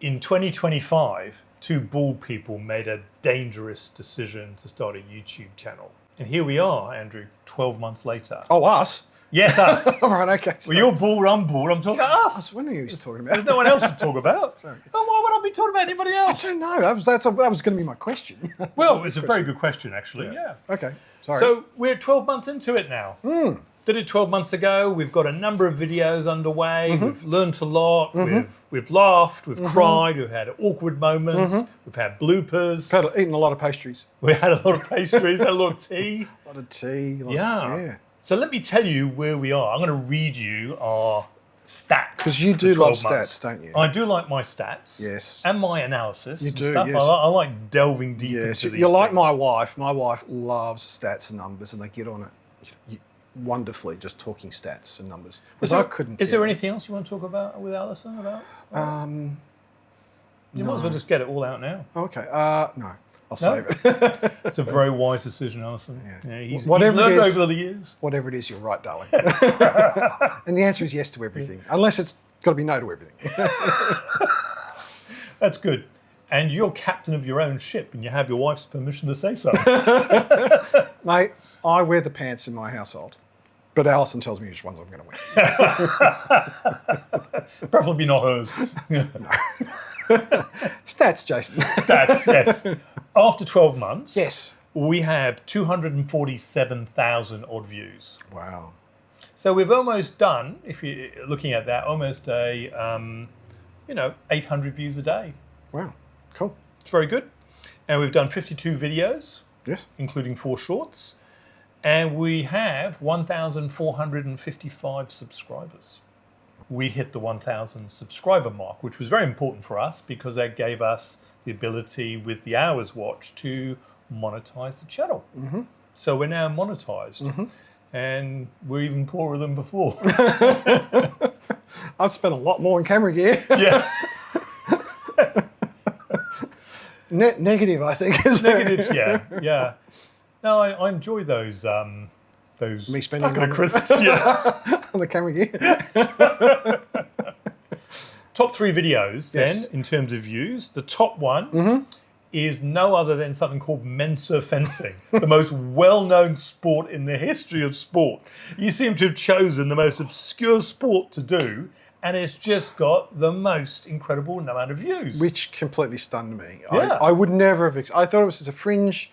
in 2025, two bald people made a dangerous decision to start a YouTube channel. And here we are, Andrew, 12 months later. Oh, us? Yes, us. All right, okay. Well, you're bald, I'm bald. I'm talking about us. I was wondering who he was talking about. There's no one else to talk about. Sorry. Oh, why would I be talking about anybody else? I don't know. That was going to be my question. Well, it's a very good question, actually. Yeah. Okay, sorry. So we're 12 months into it now. Did it 12 months ago. We've got a number of videos underway. We've learnt a lot. We've laughed. We've cried. We've had awkward moments. We've had bloopers. Eaten a lot of pastries. We had a lot of pastries. Had a lot of tea. A lot of tea. Yeah. So let me tell you where we are. I'm going to read you our stats. Because you do for love 12 months. stats, don't you? I do like my stats. Yes. And my analysis. You and do, stuff. yes. I like delving deep Yes. into these You're like things. my wife. My wife loves stats and numbers, and they get on it wonderfully, just talking stats and numbers. Is I there, couldn't. is there anything else you want to talk about with Alison about? You might as well just get it all out now. Okay. No. I'll save it. It's a very wise decision, Alison. Yeah. He's Whatever learned it is- over the years. Whatever it is, you're right, darling. And the answer is yes to everything, unless it's got to be no to everything. That's good. And you're captain of your own ship, and you have your wife's permission to say so. Mate, I wear the pants in my household, but Alison tells me which ones I'm going to wear. Preferably not hers. Stats, Jason. Stats, yes. After 12 months, Yes. we have 247,000 odd views. Wow. So we've almost done, if you're looking at that, almost a 800 views a day. Wow. Cool. It's very good. And we've done 52 videos, Yes. including 4 shorts. And we have 1,455 subscribers. We hit the 1,000 subscriber mark, which was very important for us because that gave us the ability with the hours watched to monetize the channel. So we're now monetized. And we're even poorer than before. I've spent a lot more on camera gear. Yeah. Negative, I think. Is Negatives, yeah. No, I enjoy those Me spending packet of on- crisps, yeah. on the camera gear. Top 3 videos then, Yes. in terms of views. The top one is no other than something called Mensa fencing, the most well-known sport in the history of sport. You seem to have chosen the most obscure sport to do, and it's just got the most incredible amount of views. Which completely stunned me. Yeah. I would never have. I thought it was just a fringe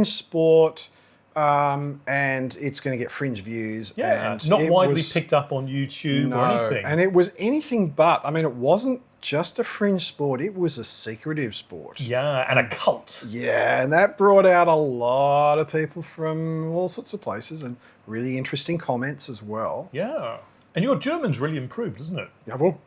sport, and it's going to get fringe views. yeah, and not it widely was- picked up on YouTube No, or anything. and it was anything but. I mean, it wasn't just a fringe sport; it was a secretive sport. yeah, and a cult. Yeah, and that brought out a lot of people from all sorts of places and really interesting comments as well. Yeah. And your German's really improved, isn't it? Jawohl.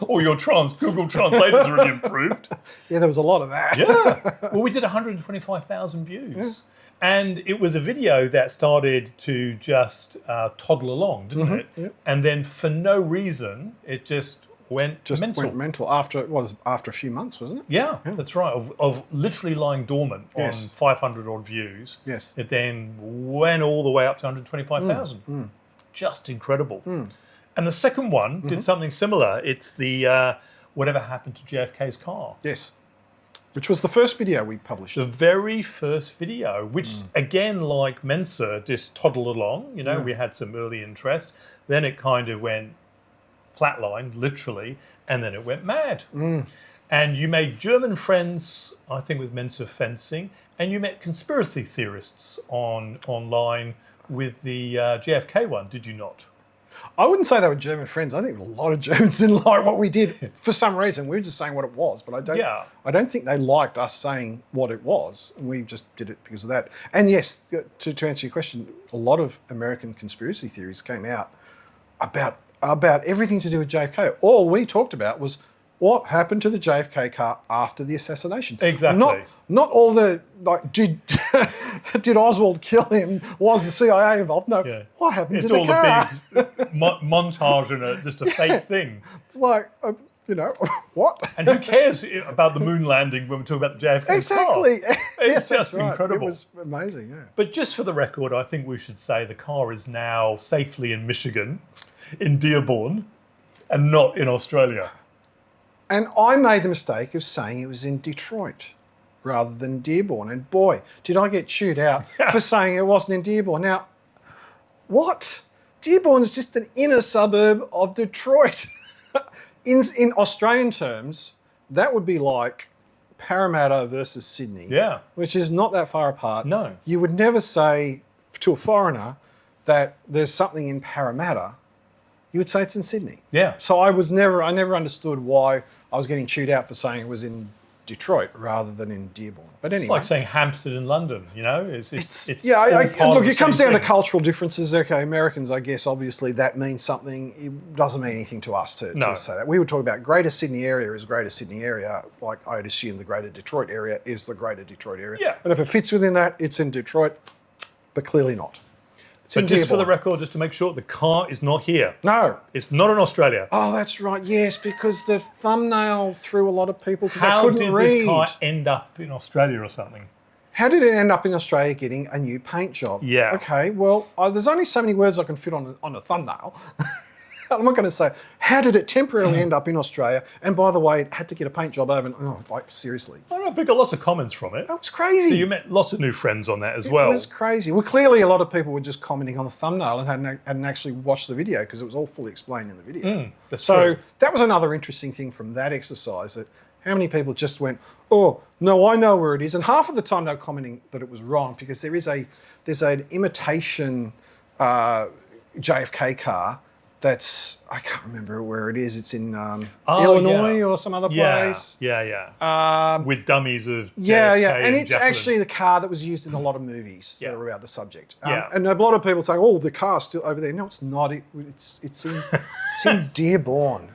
Or your Google Translator's really improved. Yeah, there was a lot of that. Yeah. Well, we did 125,000 views. And it was a video that started to just toddle along, didn't it? Yeah. And then for no reason, it just went Just mental. went mental after after a few months, wasn't it? Yeah, that's right. Of literally lying dormant Yes. on 500 odd views. Yes. It then went all the way up to 125,000. Just incredible. And the second one did something similar. It's the whatever happened to JFK's car. Yes. Which was the first video we published. The very first video, which again, like Mensa, just toddled along. You know, we had some early interest. Then it kind of went flatlined, literally, and then it went mad. And you made German friends, I think, with Mensa fencing, and you met conspiracy theorists online with the JFK one, did you not? I wouldn't say they were German friends. I think a lot of Germans didn't like what we did for some reason. We were just saying what it was, but I don't think they liked us saying what it was. And we just did it because of that. And yes, to answer your question, a lot of American conspiracy theories came out about everything to do with JFK. All we talked about was what happened to the JFK car after the assassination. Exactly. Not all the, like, did Oswald kill him? Was the CIA involved? No. Yeah. What happened It's to the all car? a big montage and just a fake thing. It's like, what? And who cares about the moon landing when we talk about the JFK Exactly. car? Yes, It's that's just right. incredible. It was amazing, yeah. But just for the record, I think we should say the car is now safely in Michigan, in Dearborn, and not in Australia. And I made the mistake of saying it was in Detroit rather than Dearborn. And boy, did I get chewed out for saying it wasn't in Dearborn. Now, what? Dearborn is just an inner suburb of Detroit. In Australian terms, that would be like Parramatta versus Sydney, which is not that far apart. No. You would never say to a foreigner that there's something in Parramatta. You would say it's in Sydney. Yeah. So I never understood why I was getting chewed out for saying it was in Detroit rather than in Dearborn. But anyway, it's like saying Hampstead in London. You know, it's look, it comes down to cultural differences. Okay, Americans, I guess, obviously that means something. It doesn't mean anything to us to say that. We would talk about Greater Sydney area is Greater Sydney area. Like I'd assume the Greater Detroit area is the Greater Detroit area. Yeah. But if it fits within that, it's in Detroit, but clearly not. So just for the record, just to make sure, the car is not here. No. It's not in Australia. Oh, that's right. Yes, because the thumbnail threw a lot of people because they How couldn't did read. this car end up in Australia or something? How did it end up in Australia getting a new paint job? Yeah. Okay, well, there's only so many words I can fit on a thumbnail. I'm not going to say, how did it temporarily end up in Australia? And by the way, it had to get a paint job over. Like, seriously. I don't know, but got lots of comments from it. That was crazy. So you met lots of new friends on that as well. It was crazy. Well, clearly a lot of people were just commenting on the thumbnail and hadn't actually watched the video because it was all fully explained in the video. That's so true. that was another interesting thing from that exercise, that how many people just went, oh, no, I know where it is. And half of the time they were commenting that it was wrong because there's an imitation JFK car that's, I can't remember where it is. It's in Illinois or some other place. With dummies of JFK and it's Jacqueline. actually the car that was used in a lot of movies that are about the subject. Yeah. And a lot of people say, oh, the car's still over there. No, it's not. It's in Dearborn.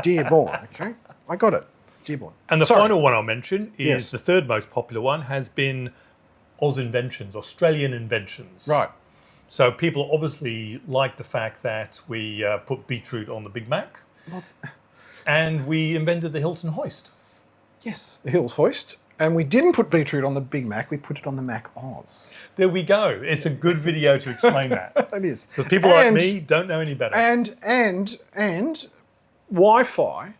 Dearborn, okay? I got it. Dearborn. And the final one I'll mention is the third most popular one has been Oz Inventions, Australian Inventions. Right. So people obviously like the fact that we put beetroot on the Big Mac. And we invented the Hilton hoist. Yes, the Hills hoist. And we didn't put beetroot on the Big Mac, we put it on the Mac Oz. There we go. It's a good video to explain that. It is. Because people like me don't know any better. And Wi-Fi,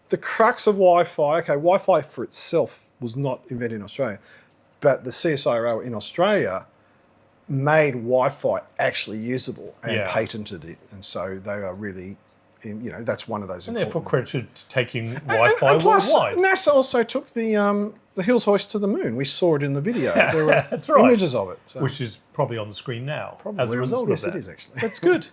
the crux of Wi-Fi, okay, Wi-Fi for itself was not invented in Australia, but the CSIRO in Australia made Wi-Fi actually usable and patented it. And so they are really, that's one of those. And therefore credited to taking Wi-Fi and plus, worldwide. NASA also took the Hills hoist to the moon. We saw it in the video. There were That's right. images of it. So. Which is probably on the screen now Probably as a result of that. Yes, it is actually. That's good.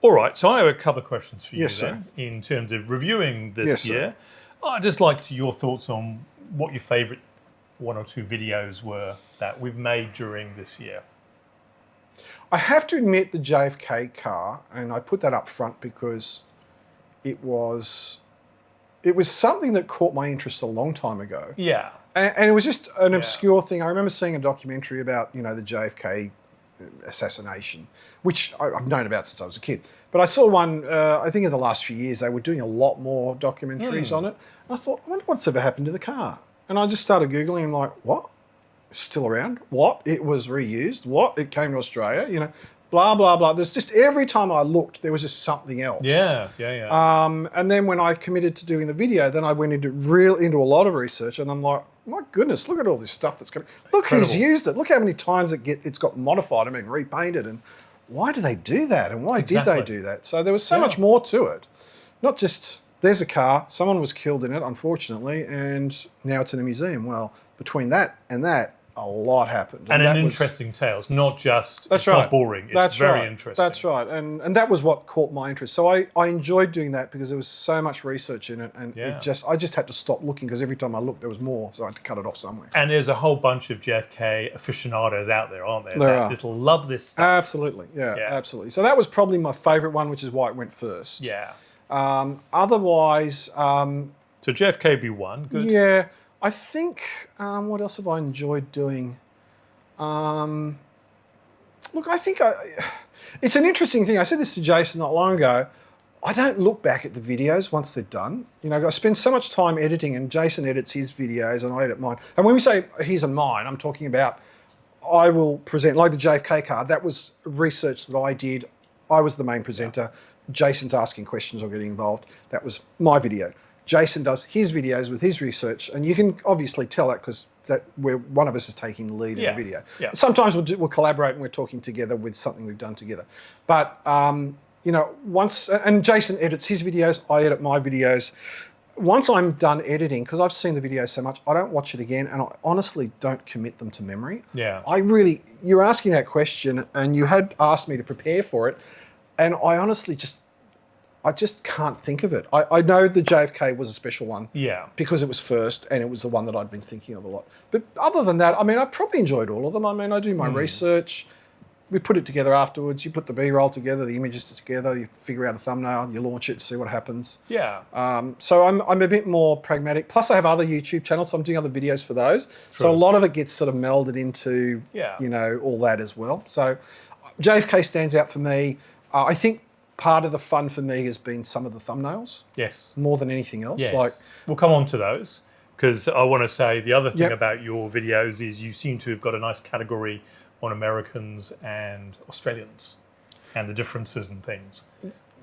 All right, so I have a couple of questions for you Yes, then, in terms of reviewing this Yes, year. I'd just like your thoughts on what your favourite one or two videos were that we've made during this year. I have to admit the JFK car, and I put that up front because it was something that caught my interest a long time ago. Yeah. And it was just an obscure thing. I remember seeing a documentary about, the JFK assassination, which I've known about since I was a kid. But I saw one, I think in the last few years, they were doing a lot more documentaries on it. And I thought, I wonder what's ever happened to the car. And I just started Googling and I'm like, what? It's still around? What? It was reused? What? It came to Australia? Blah, blah, blah. There's just, every time I looked, there was just something else. Yeah. And then when I committed to doing the video, then I went into a lot of research, and I'm like, my goodness, look at all this stuff that's coming. Look who's used it. Look how many times it's got modified and been repainted, and why do they do that? And why did they do that? So there was so much more to it. Not just, there's a car, someone was killed in it, unfortunately, and now it's in a museum. Well, between that and that, a lot happened. And an interesting tale. It's not just, it's not boring. It's very interesting. That's right. And that was what caught my interest. So I enjoyed doing that because there was so much research in it, and I just had to stop looking because every time I looked there was more, so I had to cut it off somewhere. And there's a whole bunch of JFK aficionados out there, aren't there? There are. Just love this stuff. Absolutely. Yeah, absolutely. So that was probably my favourite one, which is why it went first. Yeah. Otherwise... so JFK be one. Good. Yeah. I think, what else have I enjoyed doing? Look, I think it's an interesting thing. I said this to Jason not long ago. I don't look back at the videos once they're done. I spend so much time editing, and Jason edits his videos and I edit mine. And when we say his and mine, I'm talking about I will present, like the JFK card, that was research that I did. I was the main presenter. Jason's asking questions or getting involved. That was my video. Jason does his videos with his research, and you can obviously tell that because one of us is taking the lead in the video. Yeah. Sometimes we'll collaborate and we're talking together with something we've done together. But and Jason edits his videos, I edit my videos. Once I'm done editing, because I've seen the video so much, I don't watch it again, and I honestly don't commit them to memory. Yeah. You're asking that question, and you had asked me to prepare for it, and I honestly I just can't think of it. I know the JFK was a special one. Yeah. Because it was first, and it was the one that I'd been thinking of a lot. But other than that, I mean, I probably enjoyed all of them. I mean, I do my research. We put it together afterwards. You put the B-roll together, the images together, you figure out a thumbnail, you launch it, see what happens. Yeah. So I'm a bit more pragmatic. Plus I have other YouTube channels, so I'm doing other videos for those. True. So a lot of it gets sort of melded into, all that as well. So JFK stands out for me. I think part of the fun for me has been some of the thumbnails. Yes. More than anything else. Yes. We'll come on to those, because I want to say the other thing about your videos is you seem to have got a nice category on Americans and Australians and the differences and things,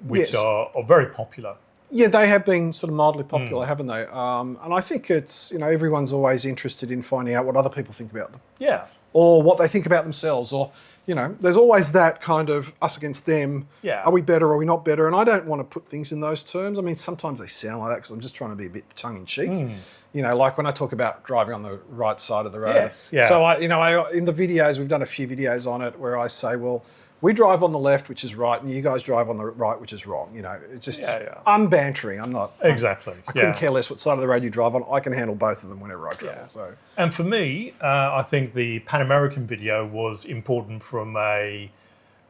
which are very popular. Yeah, they have been sort of mildly popular, haven't they? And I think it's, everyone's always interested in finding out what other people think about them. Yeah. Or what they think about themselves, or, there's always that kind of us against them. Yeah. Are we better? Are we not better? And I don't want to put things in those terms. I mean, sometimes they sound like that because I'm just trying to be a bit tongue-in-cheek. Like when I talk about driving on the right side of the road. Yes, yeah. So in the videos, we've done a few videos on it where I say, well, we drive on the left, which is right, and you guys drive on the right, which is wrong. It's just, I'm bantering. I'm not. Exactly. I couldn't care less what side of the road you drive on. I can handle both of them whenever I travel. So. And for me, I think the Pan American video was important from a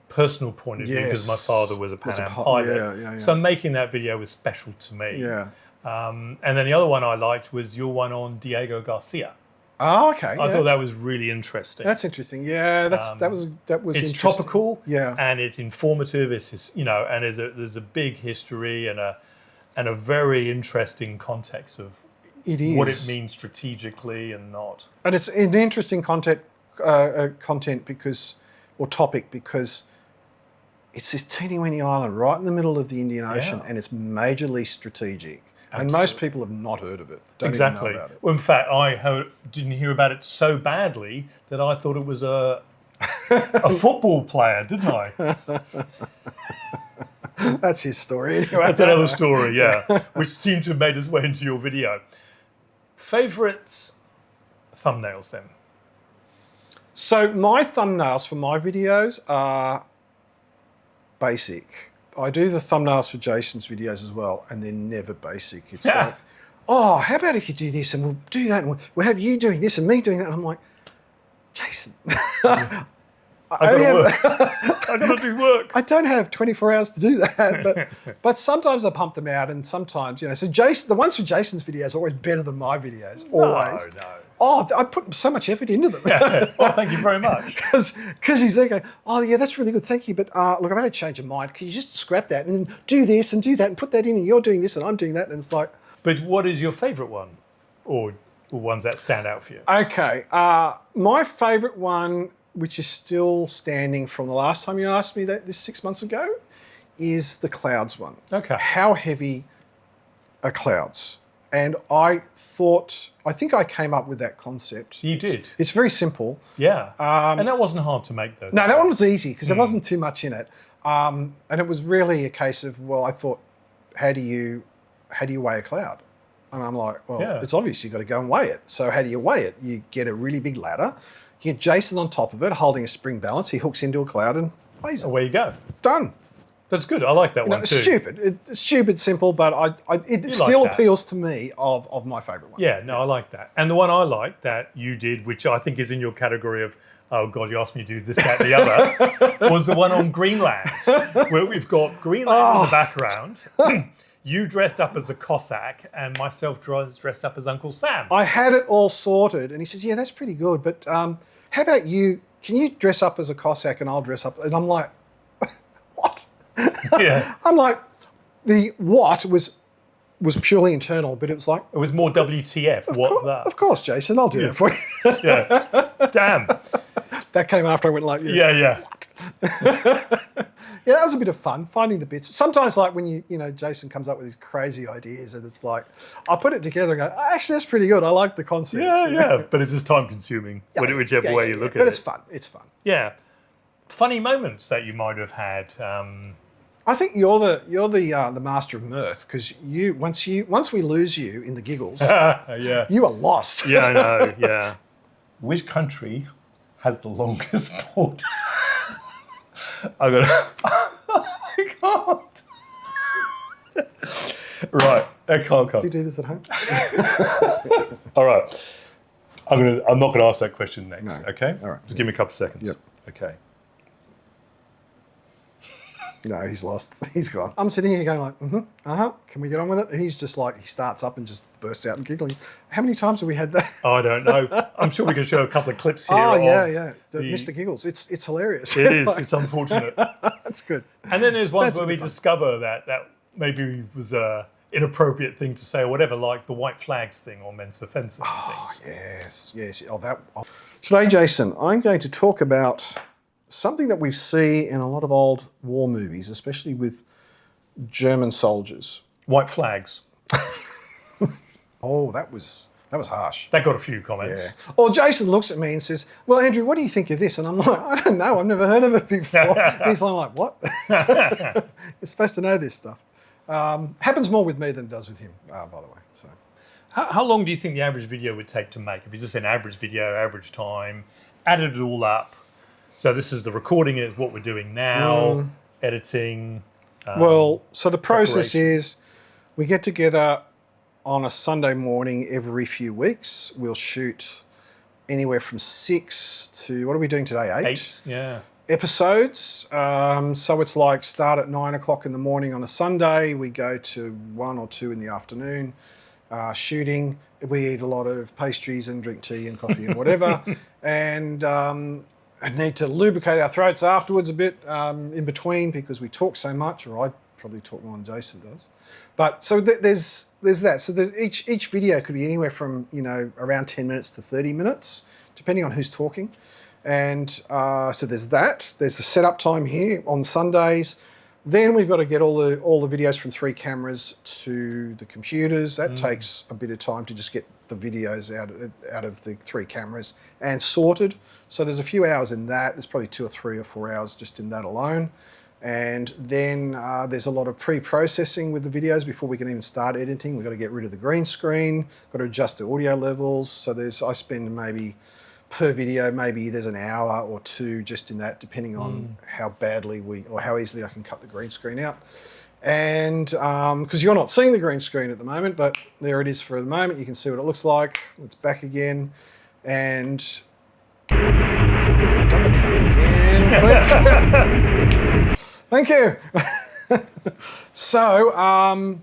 personal point of view, because my father was a Pan Am pilot. So making that video was special to me. Yeah. And then the other one I liked was your one on Diego Garcia. Oh, okay. I thought that was really interesting. That's interesting. Yeah, that was it's interesting. Topical. Yeah. And it's informative. It's and there's a big history and a very interesting context of what it means strategically and not. And it's an interesting content because it's this teeny-weeny island right in the middle of the Indian Ocean, and it's majorly strategic. Absolutely. And most people have not heard of it. Don't even know about it. Well, in fact, didn't hear about it so badly that I thought it was a football player, didn't I? That's his story anyway. That's another story, yeah, which seemed to have made its way into your video. Favourite thumbnails then? So my thumbnails for my videos are basic. I do the thumbnails for Jason's videos as well, and they're never basic. It's like, oh, how about if you do this, and we'll do that, and we'll have you doing this and me doing that. And I'm like, Jason, I gotta do work. I don't have 24 hours to do that, but sometimes I pump them out, and sometimes, So Jason, the ones for Jason's videos are always better than my videos. Always. No. Oh, I put so much effort into them. Well, thank you very much. Because he's there going, oh, yeah, that's really good, thank you. But look, I've had a change of mind. Can you just scrap that and then do this and do that and put that in, and you're doing this and I'm doing that? And it's like... But what is your favourite one? Or ones that stand out for you? Okay. My favourite one, which is still standing from the last time you asked me this 6 months ago, is the clouds one. Okay. How heavy are clouds? And I think I came up with that concept. You did. It's very simple. Yeah. And that wasn't hard to make, though. No, that one was easy because there wasn't too much in it. And it was really a case of, well, I thought, how do you weigh a cloud? And I'm like, well, it's obvious you've got to go and weigh it. So how do you weigh it? You get a really big ladder. You get Jason on top of it, holding a spring balance. He hooks into a cloud and weighs it. Away you go. Done. That's good. I like that one it's too. Stupid. It's stupid, simple, but it still appeals to me of my favourite one. Yeah, no, I like that. And the one I like that you did, which I think is in your category of, oh God, you asked me to do this, that, and the other, was the one on Greenland, where we've got Greenland in the background. You dressed up as a Cossack and myself dressed up as Uncle Sam. I had it all sorted, and he says, yeah, that's pretty good, but how about you, can you dress up as a Cossack and I'll dress up? And I'm like, what? Yeah. I'm like, the what was purely internal, but it was like... It was more WTF. Of course, Jason, I'll do that for you. Yeah. Damn. That came after I went like... Yeah. Yeah, that was a bit of fun, finding the bits. Sometimes, like when Jason comes up with these crazy ideas, and it's like, I'll put it together and go, actually, that's pretty good. I like the concept. Yeah, but it's just time consuming, whichever way you look at it. But it's fun. It's fun. Yeah. Funny moments that you might have had. I think you're the master of mirth, because once we lose you in the giggles, yeah, you are lost. Yeah, I know. Yeah. Which country has the longest border? I can't. Right, I can't come. Do you do this at home? All right. I'm not gonna ask that question next. No. Okay. All right. Just give me a couple of seconds. Yep. Okay. No, he's lost. He's gone. I'm sitting here going like, can we get on with it? And he's just like, he starts up and just bursts out and giggling. How many times have we had that? I don't know. I'm sure we can show a couple of clips here. Oh, yeah. Mr. Giggles. It's hilarious. It is. It's unfortunate. That's good. And then there's ones where we discover that maybe was a inappropriate thing to say or whatever, like the white flags thing or Mensa fencing and things. Yes. Today, Jason, I'm going to talk about something that we see in a lot of old war movies, especially with German soldiers. White flags. Oh, that was harsh. That got a few comments. Yeah. Or Jason looks at me and says, "Well, Andrew, what do you think of this?" And I'm like, "I don't know. I've never heard of it before." He's like, "What?" You're supposed to know this stuff. Happens more with me than it does with him, by the way. So, how long do you think the average video would take to make? If it's just an average video, average time, added it all up. So this is the recording is what we're doing now, editing. So the process is we get together on a Sunday morning every few weeks. We'll shoot anywhere from 6 to, what are we doing today? 8? Yeah. Episodes. So it's like start at 9 o'clock in the morning on a Sunday. We go to 1 or 2 in the afternoon shooting. We eat a lot of pastries and drink tea and coffee and whatever. And I need to lubricate our throats afterwards a bit in between, because we talk so much, or I probably talk more than Jason does. But so there's that. So each video could be anywhere from around 10 minutes to 30 minutes, depending on who's talking. And so there's that. There's the setup time here on Sundays. Then we've got to get all the videos from 3 cameras to the computers. That takes a bit of time to just get the videos out of the 3 cameras and sorted. So there's a few hours in that. There's probably 2 or 3 or 4 hours just in that alone. And then there's a lot of pre-processing with the videos before we can even start editing. We've got to get rid of the green screen, got to adjust the audio levels. So I spend maybe per video, maybe there's an hour or 2 just in that, depending on how badly or how easily I can cut the green screen out. And because you're not seeing the green screen at the moment, but there it is for the moment. You can see what it looks like. It's back again. And done the again. Thank you. So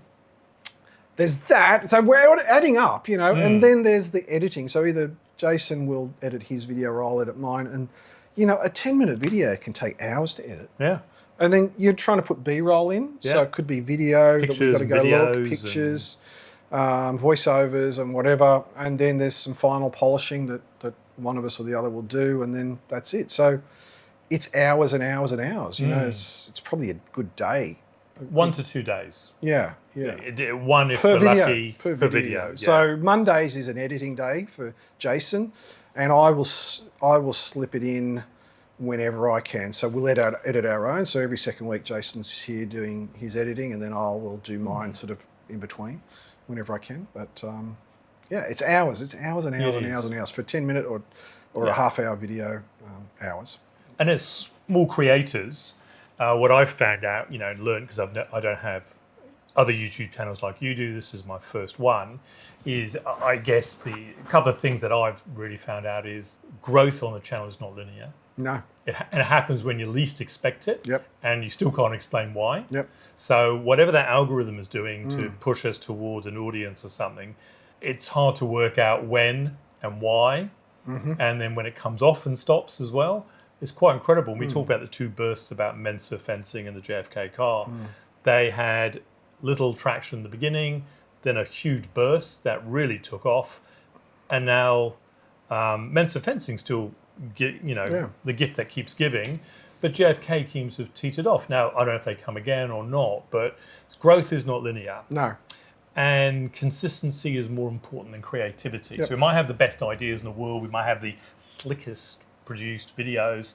there's that. So we're adding up, and then there's the editing. So either Jason will edit his video or I'll edit mine. And, a 10-minute video can take hours to edit. Yeah. And then you're trying to put B-roll in. Yeah. So it could be video pictures, that we've got to go look, videos pictures, voiceovers and whatever. And then there's some final polishing that one of us or the other will do. And then that's it. So it's hours and hours and hours. It's probably a good day. 1 to 2 days. Yeah. One if we're lucky per video. Yeah. So Mondays is an editing day for Jason, and I will slip it in whenever I can. So we'll edit our own. So every second week, Jason's here doing his editing, and then I will do mine sort of in between whenever I can. But it's hours. It's hours and hours and hours and hours for a 10-minute or a half-hour video. Hours. And as small creators, what I've found out, and learned, because I don't have other YouTube channels like you do, this is my first one, is I guess the couple of things that I've really found out is growth on the channel is not linear. No. It happens when you least expect it. Yep. And you still can't explain why. Yep. So whatever that algorithm is doing to push us towards an audience or something, it's hard to work out when and why. Mm-hmm. And then when it comes off and stops as well, it's quite incredible. When we talk about the 2 bursts about Mensa fencing and the JFK car, they had little traction in the beginning, then a huge burst that really took off. And now Mensa fencing still, the gift that keeps giving. But JFK seems to have teetered off. Now, I don't know if they come again or not, but growth is not linear. No. And consistency is more important than creativity. So we might have the best ideas in the world, we might have the slickest produced videos.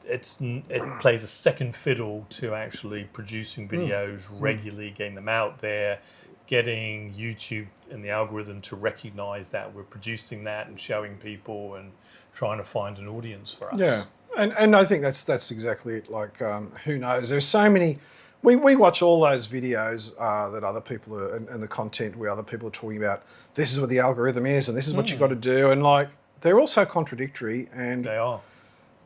It plays a second fiddle to actually producing videos regularly, getting them out there, getting YouTube and the algorithm to recognize that we're producing that and showing people and trying to find an audience for us. Yeah, and I think that's exactly it. Like, who knows? There's so many. We watch all those videos that other people are, and the content where other people are talking about. This is what the algorithm is, and this is what you've got to do, and like they're all so contradictory. And they are.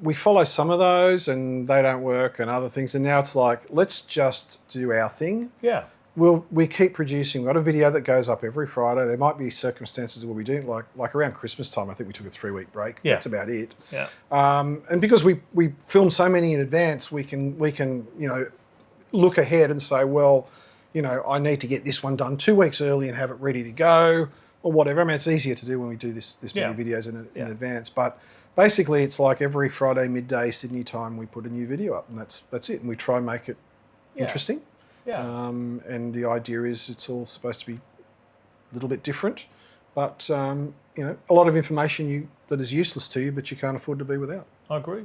We follow some of those, and they don't work, and other things. And now it's like, let's just do our thing. Yeah. We keep producing. We've got a video that goes up every Friday. There might be circumstances where we do, like around Christmas time, I think we took a 3-week break. Yeah. That's about it. Yeah. And because we film so many in advance, we can look ahead and say, well, I need to get this one done 2 weeks early and have it ready to go or whatever. I mean, it's easier to do when we do this many videos in advance. But basically, it's like every Friday midday Sydney time, we put a new video up, and that's it. And we try and make it interesting. Yeah. And the idea is it's all supposed to be a little bit different, but a lot of information that is useless to you, but you can't afford to be without. I agree.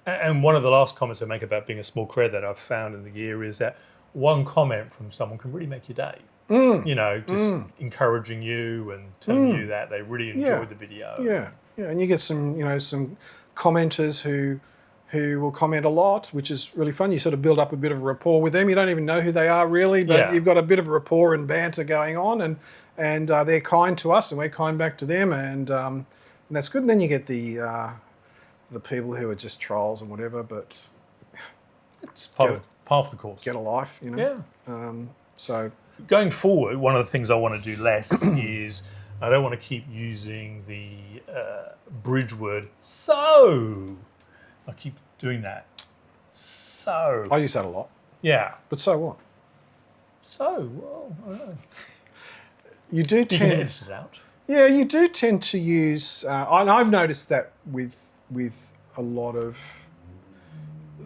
And one of the last comments I make about being a small creator that I've found in the year is that one comment from someone can really make your day. Just encouraging you and telling you that they really enjoyed the video. Yeah, and you get some commenters who will comment a lot, which is really fun. You sort of build up a bit of a rapport with them. You don't even know who they are really, but you've got a bit of a rapport and banter going on, and they're kind to us, and we're kind back to them, and that's good. And then you get the people who are just trolls and whatever, but it's part of the course. Get a life, Yeah. So going forward, one of the things I want to do less is I don't want to keep using the bridge word so. I keep doing that. So. I use that a lot. Yeah. But so what? So, well, I don't know. You do tend. You can edit it out. Yeah, you do tend to use, and I've noticed that with a lot of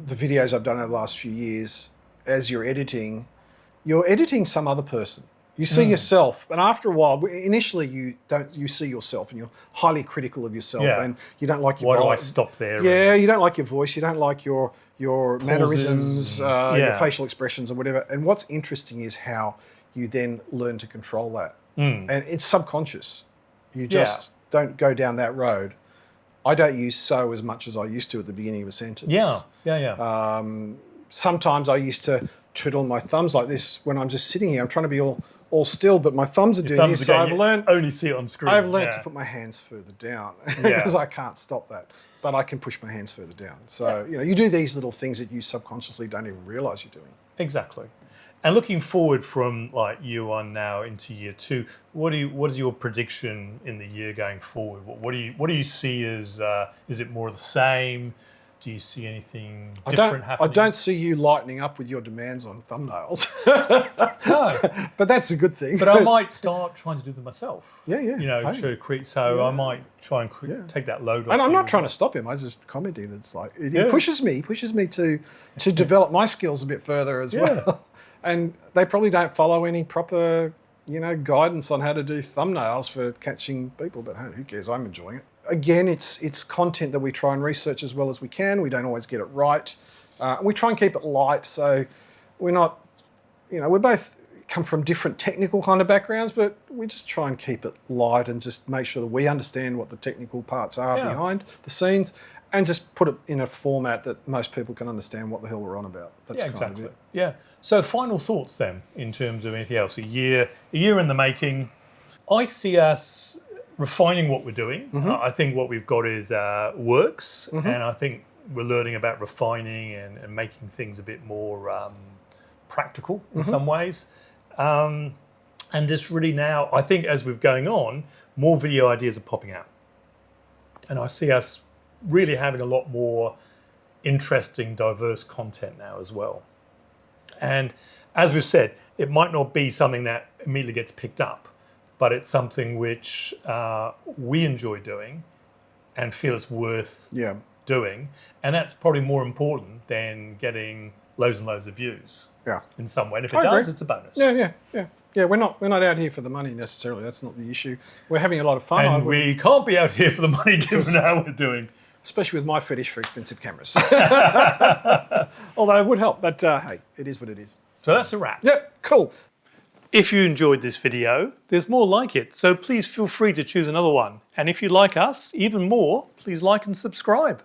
the videos I've done over the last few years, as you're editing some other person. You see yourself, and after a while, initially you see yourself, and you're highly critical of yourself, and you don't like your voice. Why do I stop there? Yeah, you don't like your voice, you don't like your mannerisms, your facial expressions, or whatever. And what's interesting is how you then learn to control that, and it's subconscious. You just don't go down that road. I don't use so as much as I used to at the beginning of a sentence. Yeah. Sometimes I used to twiddle my thumbs like this when I'm just sitting here. I'm trying to be all still, but my thumbs are doing this. So I've learned only see it on screen. I've learned to put my hands further down because I can't stop that, but I can push my hands further down. So you do these little things that you subconsciously don't even realise you're doing. Exactly. And looking forward from like year one now into year two, what is your prediction in the year going forward? What do you see as is it more of the same? Do you see anything different happening? I don't see you lightening up with your demands on thumbnails. No. But that's a good thing. But I might start trying to do them myself. Yeah. To create. So I might try and take that load off. And I'm not trying to stop him. I just commenting. It's like it pushes me to develop my skills a bit further as well. And they probably don't follow any proper, guidance on how to do thumbnails for catching people. But hey, who cares? I'm enjoying it. Again, it's content that we try and research as well as we can. We don't always get it right. We try and keep it light, so we're not, we both come from different technical kind of backgrounds, but we just try and keep it light and just make sure that we understand what the technical parts are behind the scenes, and just put it in a format that most people can understand what the hell we're on about. That's exactly. Yeah. So final thoughts then, in terms of anything else. A year in the making. I see us refining what we're doing. I think what we've got is works, and I think we're learning about refining and making things a bit more practical in some ways. And just really now, I think as we're going on, more video ideas are popping out. And I see us really having a lot more interesting, diverse content now as well. And as we've said, it might not be something that immediately gets picked up, but it's something which we enjoy doing and feel it's worth doing, and that's probably more important than getting loads and loads of views. Yeah. In some way, and if I it does, agree. it's a bonus. Yeah. We're not out here for the money necessarily. That's not the issue. We're having a lot of fun. And we can't be out here for the money given how we're doing. Especially with my fetish for expensive cameras. Although it would help, but hey, it is what it is. So that's a wrap. Yeah, cool. If you enjoyed this video, there's more like it, so please feel free to choose another one. And if you like us even more, please like and subscribe.